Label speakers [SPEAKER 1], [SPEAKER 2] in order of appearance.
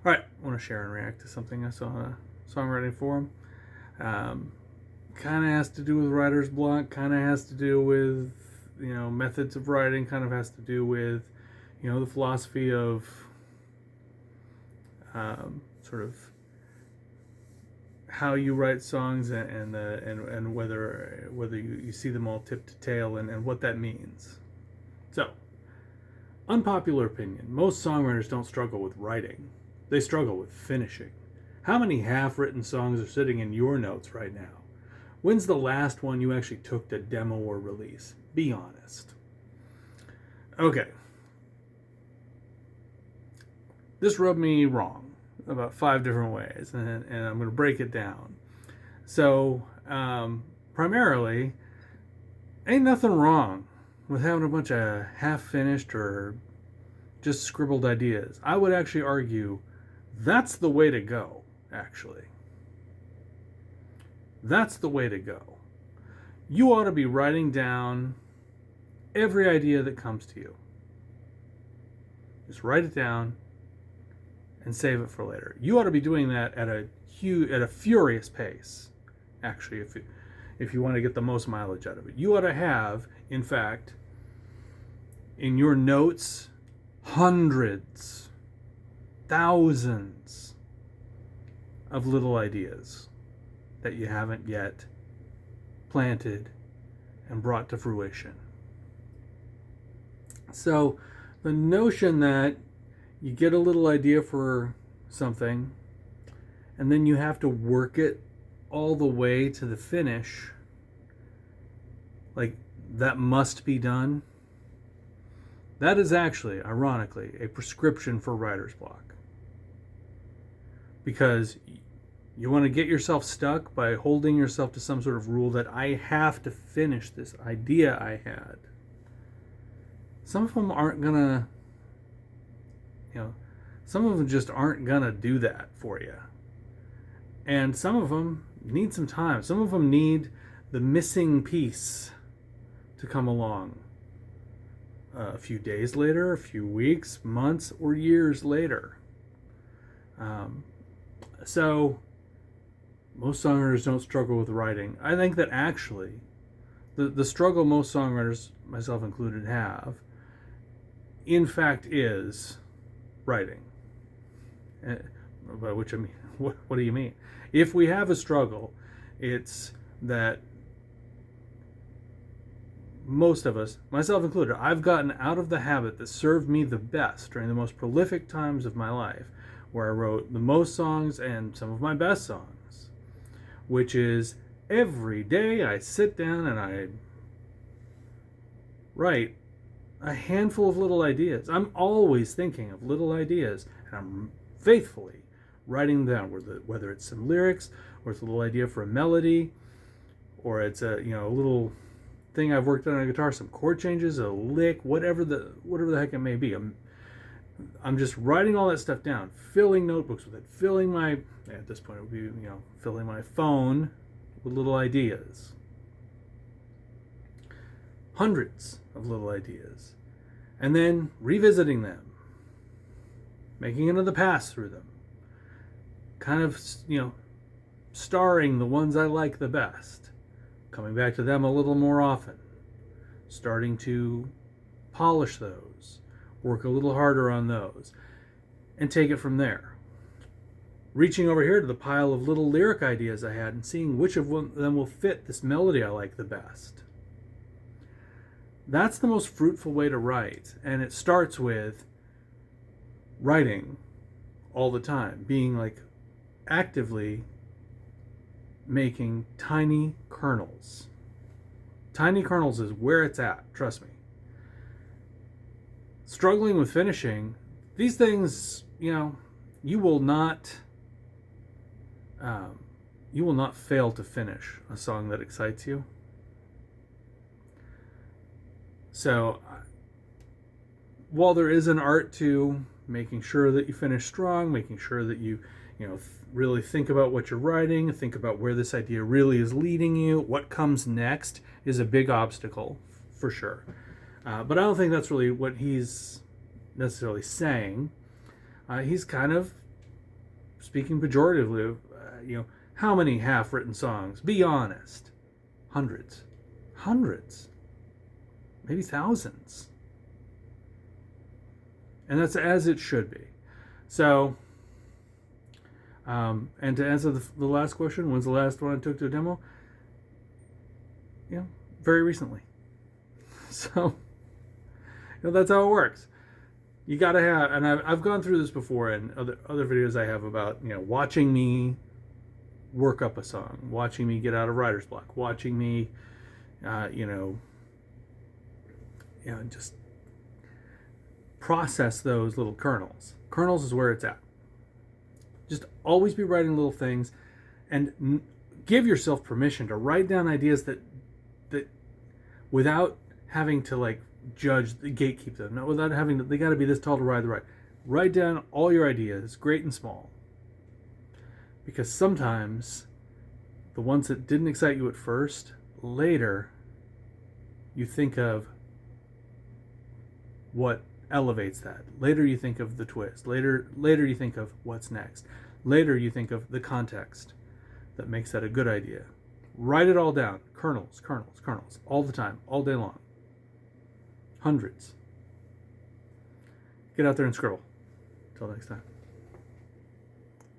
[SPEAKER 1] All right, I want to share and react to something I saw on a songwriting forum. Kind of has to do with writer's block, kind of has to do with, methods of writing, kind of has to do with, the philosophy of sort of how you write songs and whether you see them all tip to tail and what that means. So, unpopular opinion: most songwriters don't struggle with writing; they struggle with finishing. How many half-written songs are sitting in your notes right now? When's the last one you actually took to demo or release? Be honest. Okay. This rubbed me wrong about 5 different ways, and I'm going to break it down. So, primarily, ain't nothing wrong with having a bunch of half-finished or just scribbled ideas. I would actually argue that's the way to go, actually. That's the way to go. You ought to be writing down every idea that comes to you. Just write it down and save it for later. You ought to be doing that at a furious pace, actually, if you want to get the most mileage out of it. You ought to have, in fact, in your notes, hundreds, thousands of little ideas that you haven't yet planted and brought to fruition. So the notion that you get a little idea for something and then you have to work it all the way to the finish, like that must be done, that is actually, ironically, a prescription for writer's block. Because you want to get yourself stuck by holding yourself to some sort of rule that I have to finish this idea I had. Some of them aren't gonna, some of them just aren't gonna do that for you. And some of them need some time. Some of them need the missing piece to come along a few days later, a few weeks, months, or years later. So most songwriters don't struggle with writing. I think that actually the struggle most songwriters, myself included, have, in fact, is writing. By which I mean, what do you mean? If we have a struggle, it's that most of us, myself included, I've gotten out of the habit that served me the best during the most prolific times of my life, where I wrote the most songs and some of my best songs, which is every day I sit down and I write a handful of little ideas. I'm always thinking of little ideas, and I'm faithfully writing them down, whether it's some lyrics, or it's a little idea for a melody, or it's a little thing I've worked on a guitar, some chord changes, a lick, whatever the heck it may be. I'm just writing all that stuff down, filling notebooks with it, filling my, at this point it would be, filling my phone with little ideas. Hundreds of little ideas. And then revisiting them, making another pass through them, kind of, starring the ones I like the best, coming back to them a little more often, starting to polish those, work a little harder on those, and take it from there. Reaching over here to the pile of little lyric ideas I had and seeing which of them will fit this melody I like the best. That's the most fruitful way to write, and it starts with writing all the time, being like actively making tiny kernels. Tiny kernels is where it's at, trust me. Struggling with finishing, these things, you will not fail to finish a song that excites you. So, while there is an art to making sure that you finish strong, making sure that you really think about what you're writing, think about where this idea really is leading you, what comes next is a big obstacle, for sure. But I don't think that's really what he's necessarily saying. He's kind of speaking pejoratively of, how many half-written songs? Be honest. Hundreds. Hundreds. Maybe thousands. And that's as it should be. So, and to answer the last question, when's the last one I took to a demo? Very recently. So, that's how it works. You got to have, and I've gone through this before in other videos I have about, watching me work up a song, watching me get out of writer's block, watching me, just process those little kernels. Kernels is where it's at. Just always be writing little things, and give yourself permission to write down ideas that without having to judge, gatekeep them. Not without having to, they got to be this tall to ride the ride. Write down all your ideas, great and small. Because sometimes the ones that didn't excite you at first, later you think of what elevates that. Later you think of the twist. Later you think of what's next. Later you think of the context that makes that a good idea. Write it all down. Kernels, kernels, kernels. All the time. All day long. Hundreds. Get out there and scribble. Till next time.